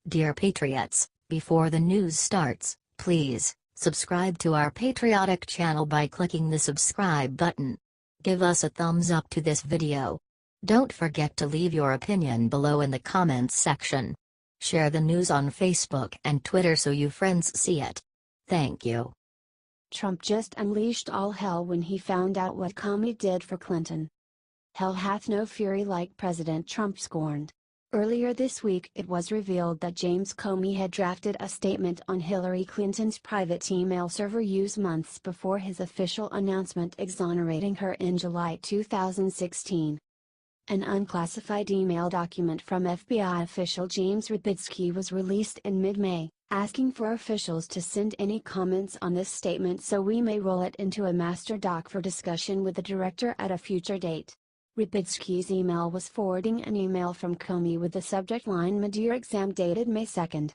Dear Patriots, before the news starts, please subscribe to our patriotic channel by clicking the subscribe button. Give us a thumbs up to this video. Don't forget to leave your opinion below in the comments section. Share the news on Facebook and Twitter so you friends see it. Thank you. Trump just unleashed all hell when he found out what Comey did for Clinton. Hell hath no fury like President Trump scorned. Earlier this week it was revealed that James Comey had drafted a statement on Hillary Clinton's private email server use months before his official announcement exonerating her in July 2016. An unclassified email document from FBI official James Rybitsky was released in mid-May, asking for officials to send any comments on this statement so we may roll it into a master doc for discussion with the director at a future date. Rybitsky's email was forwarding an email from Comey with the subject line mid-year exam dated May 2.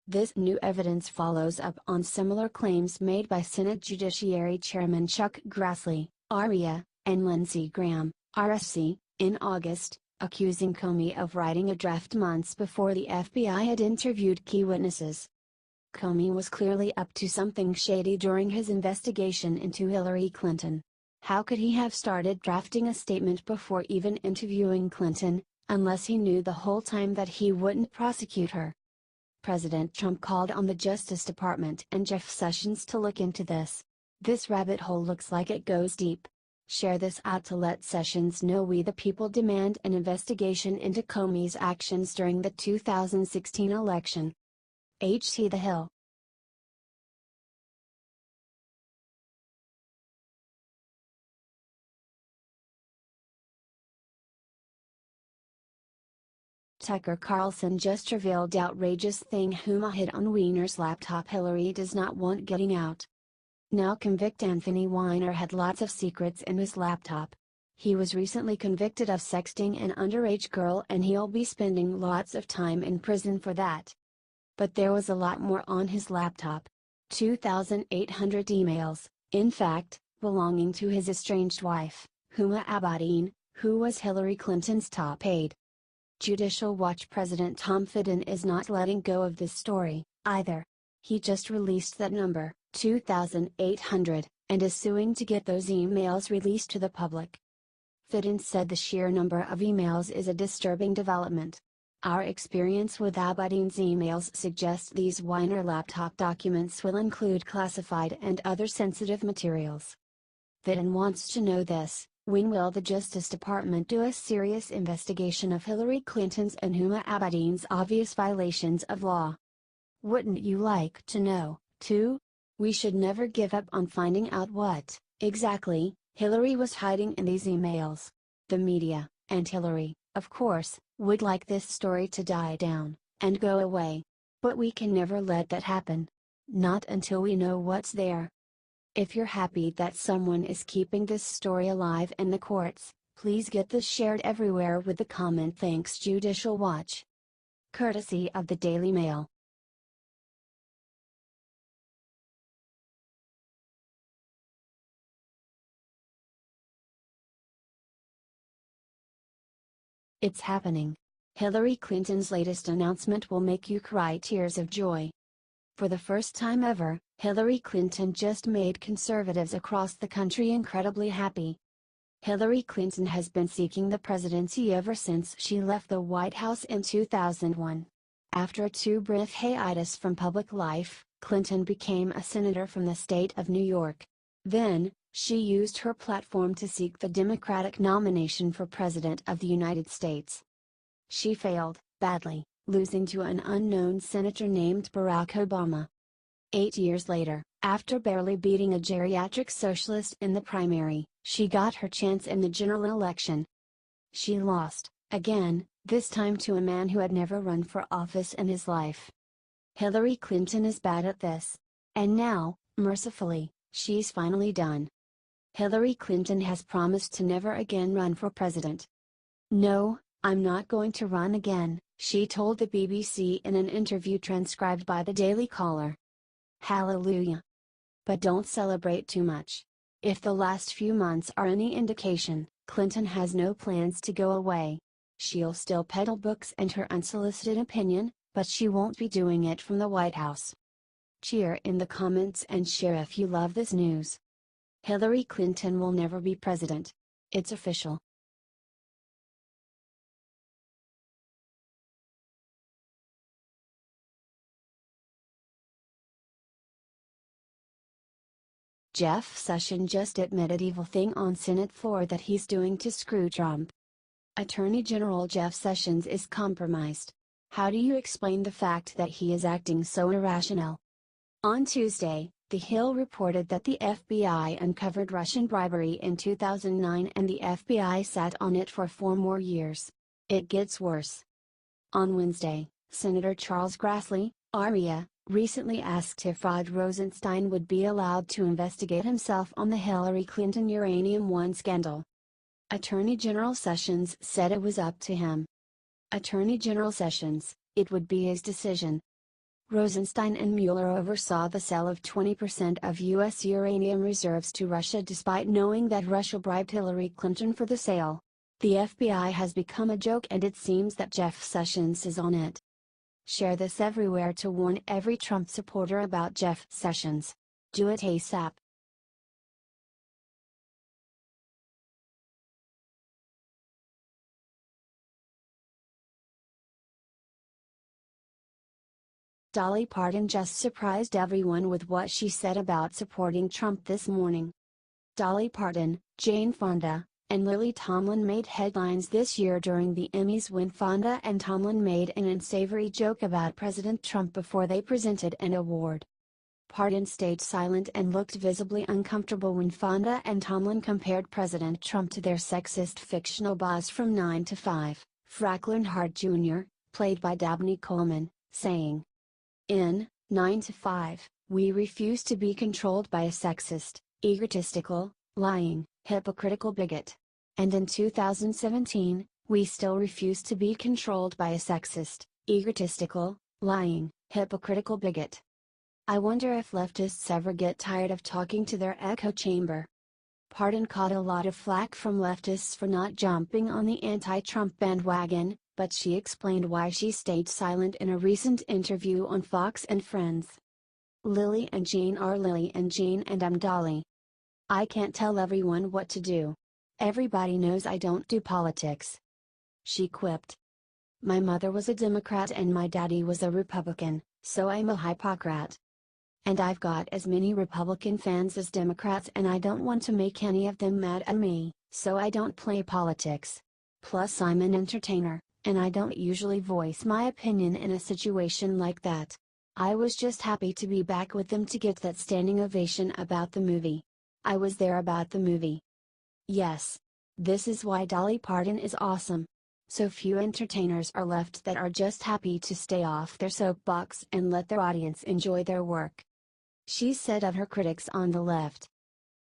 This new evidence follows up on similar claims made by Senate Judiciary Chairman Chuck Grassley, RIA, and Lindsey Graham, RSC, in August, accusing Comey of writing a draft months before the FBI had interviewed key witnesses. Comey was clearly up to something shady during his investigation into Hillary Clinton. How could he have started drafting a statement before even interviewing Clinton, unless he knew the whole time that he wouldn't prosecute her? President Trump called on the Justice Department and Jeff Sessions to look into this. This rabbit hole looks like it goes deep. Share this out to let Sessions know we the people demand an investigation into Comey's actions during the 2016 election. HT The Hill. Tucker Carlson just revealed outrageous thing Huma hid on Weiners' laptop Hillary does not want getting out. Now convict Anthony Weiner had lots of secrets in his laptop. He was recently convicted of sexting an underage girl and he'll be spending lots of time in prison for that. But there was a lot more on his laptop. 2,800 emails, in fact, belonging to his estranged wife, Huma Abedin, who was Hillary Clinton's top aide. Judicial Watch President Tom Fitton is not letting go of this story, either. He just released that number, 2,800, and is suing to get those emails released to the public. Fitton said the sheer number of emails is a disturbing development. Our experience with Abedin's emails suggests these Weiner laptop documents will include classified and other sensitive materials. Fitton wants to know this: when will the Justice Department do a serious investigation of Hillary Clinton's and Huma Abedin's obvious violations of law? Wouldn't you like to know, too? We should never give up on finding out what, exactly, Hillary was hiding in these emails. The media, and Hillary, of course, would like this story to die down, and go away. But we can never let that happen. Not until we know what's there. If you're happy that someone is keeping this story alive in the courts, please get this shared everywhere with the comment "Thanks Judicial Watch." Courtesy of the Daily Mail. It's happening. Hillary Clinton's latest announcement will make you cry tears of joy. For the first time ever, Hillary Clinton just made conservatives across the country incredibly happy. Hillary Clinton has been seeking the presidency ever since she left the White House in 2001. After a two-brief hiatus from public life, Clinton became a senator from the state of New York. Then, she used her platform to seek the Democratic nomination for President of the United States. She failed, badly, losing to an unknown senator named Barack Obama. 8 years later, after barely beating a geriatric socialist in the primary, she got her chance in the general election. She lost, again, this time to a man who had never run for office in his life. Hillary Clinton is bad at this. And now, mercifully, she's finally done. Hillary Clinton has promised to never again run for president. "No, I'm not going to run again," she told the BBC in an interview transcribed by the Daily Caller. Hallelujah. But don't celebrate too much. If the last few months are any indication, Clinton has no plans to go away. She'll still peddle books and her unsolicited opinion, but she won't be doing it from the White House. Cheer in the comments and share if you love this news. Hillary Clinton will never be president. It's official. Jeff Sessions just admitted evil thing on Senate floor that he's doing to screw Trump. Attorney General Jeff Sessions is compromised. How do you explain the fact that he is acting so irrational? On Tuesday, The Hill reported that the FBI uncovered Russian bribery in 2009 and the FBI sat on it for 4 more years. It gets worse. On Wednesday, Senator Charles Grassley, REA, recently asked if Rod Rosenstein would be allowed to investigate himself on the Hillary Clinton Uranium One scandal. Attorney General Sessions said it was up to him. Attorney General Sessions, it would be his decision. Rosenstein and Mueller oversaw the sale of 20% of U.S. uranium reserves to Russia despite knowing that Russia bribed Hillary Clinton for the sale. The FBI has become a joke and it seems that Jeff Sessions is on it. Share this everywhere to warn every Trump supporter about Jeff Sessions. Do it ASAP. Dolly Parton just surprised everyone with what she said about supporting Trump this morning. Dolly Parton, Jane Fonda, and Lily Tomlin made headlines this year during the Emmys when Fonda and Tomlin made an unsavory joke about President Trump before they presented an award. Parton stayed silent and looked visibly uncomfortable when Fonda and Tomlin compared President Trump to their sexist fictional boss from 9 to 5, Franklin Hart Jr., played by Dabney Coleman, saying, "In 9 to 5, we refuse to be controlled by a sexist, egotistical, lying, hypocritical bigot. And in 2017, we still refuse to be controlled by a sexist, egotistical, lying, hypocritical bigot." I wonder if leftists ever get tired of talking to their echo chamber. Parton caught a lot of flack from leftists for not jumping on the anti-Trump bandwagon, but she explained why she stayed silent in a recent interview on Fox and Friends. Lily and Jane are Lily and Jane and I'm Dolly. I can't tell everyone what to do. Everybody knows I don't do politics. She quipped. My mother was a Democrat and my daddy was a Republican, so I'm a hypocrite. And I've got as many Republican fans as Democrats and I don't want to make any of them mad at me, so I don't play politics. Plus I'm an entertainer, and I don't usually voice my opinion in a situation like that. I was just happy to be back with them to get that standing ovation about the movie. I was there about the movie. Yes. This is why Dolly Parton is awesome. So few entertainers are left that are just happy to stay off their soapbox and let their audience enjoy their work. She said of her critics on the left.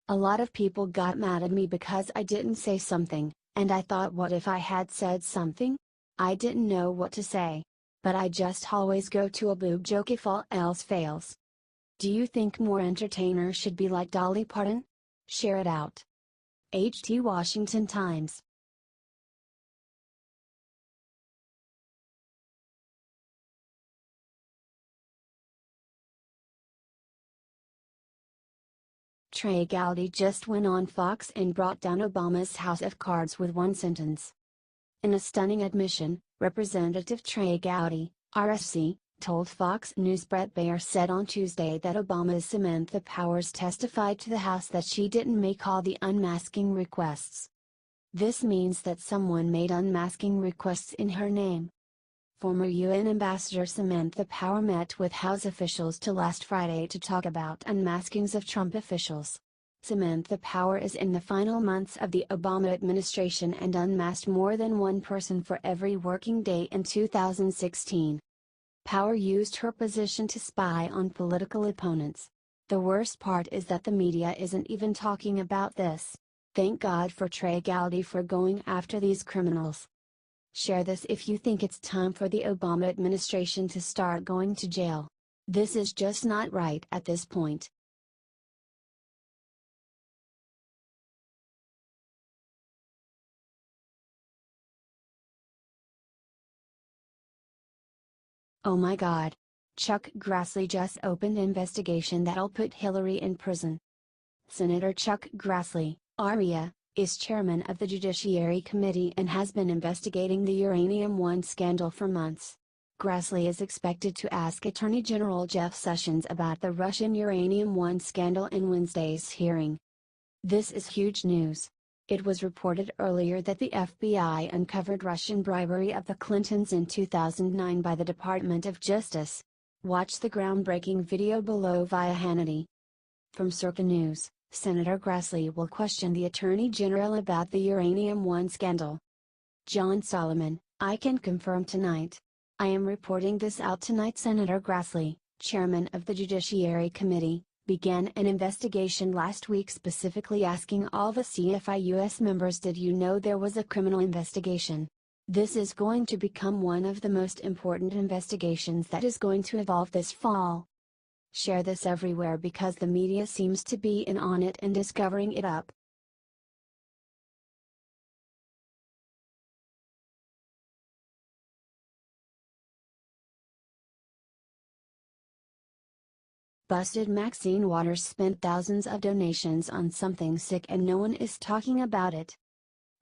A lot of people got mad at me because I didn't say something, and I thought what if I had said something? I didn't know what to say. But I just always go to a boob joke if all else fails. Do you think more entertainers should be like Dolly Parton? Share it out. HT Washington Times. Trey Gowdy just went on Fox and brought down Obama's house of cards with one sentence. In a stunning admission, Representative Trey Gowdy, RSC, told Fox News' Bret Baier said on Tuesday that Obama's Samantha Powers testified to the House that she didn't make all the unmasking requests. This means that someone made unmasking requests in her name. Former UN Ambassador Samantha Power met with House officials last Friday to talk about unmaskings of Trump officials. Samantha Power is in the final months of the Obama administration and unmasked more than one person for every working day in 2016. Power used her position to spy on political opponents. The worst part is that the media isn't even talking about this. Thank God for Trey Gowdy for going after these criminals. Share this if you think it's time for the Obama administration to start going to jail. This is just not right at this point. Oh my God. Chuck Grassley just opened an investigation that'll put Hillary in prison. Senator Chuck Grassley, REA, is chairman of the Judiciary Committee and has been investigating the Uranium One scandal for months. Grassley is expected to ask Attorney General Jeff Sessions about the Russian Uranium One scandal in Wednesday's hearing. This is huge news. It was reported earlier that the FBI uncovered Russian bribery of the Clintons in 2009 by the Department of Justice. Watch the groundbreaking video below via Hannity. From Circa News, Senator Grassley will question the Attorney General about the Uranium One scandal. John Solomon, I can confirm tonight. I am reporting this out tonight. Senator Grassley, chairman of the Judiciary Committee, began an investigation last week specifically asking all the CFI-US members, did you know there was a criminal investigation? This is going to become one of the most important investigations that is going to evolve this fall. Share this everywhere because the media seems to be in on it and is covering it up. Busted. Maxine Waters spent thousands of donations on something sick and no one is talking about it.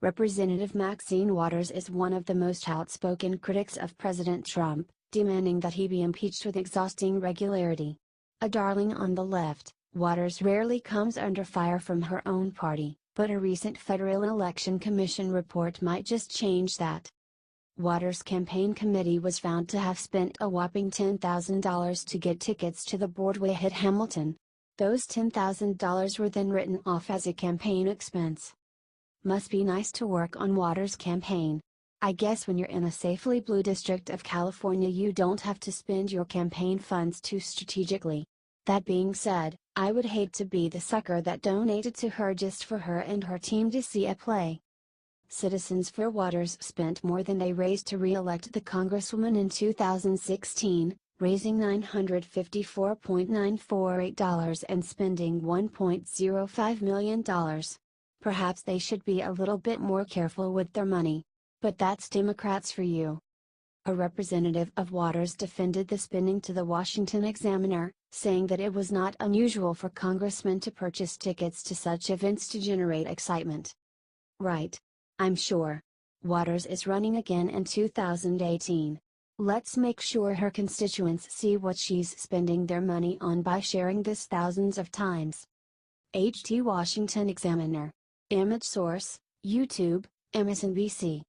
Representative Maxine Waters is one of the most outspoken critics of President Trump, demanding that he be impeached with exhausting regularity. A darling on the left, Waters rarely comes under fire from her own party, but a recent Federal Election Commission report might just change that. Waters' campaign committee was found to have spent a whopping $10,000 to get tickets to the Broadway hit Hamilton. Those $10,000 were then written off as a campaign expense. Must be nice to work on Waters' campaign. I guess when you're in a safely blue district of California you don't have to spend your campaign funds too strategically. That being said, I would hate to be the sucker that donated to her just for her and her team to see a play. Citizens for Waters spent more than they raised to re-elect the Congresswoman in 2016, raising $954.948 and spending $1.05 million. Perhaps they should be a little bit more careful with their money. But that's Democrats for you. A representative of Waters defended the spending to the Washington Examiner, saying that it was not unusual for congressmen to purchase tickets to such events to generate excitement. Right. I'm sure. Waters is running again in 2018. Let's make sure her constituents see what she's spending their money on by sharing this thousands of times. HT Washington Examiner. Image source, YouTube, MSNBC.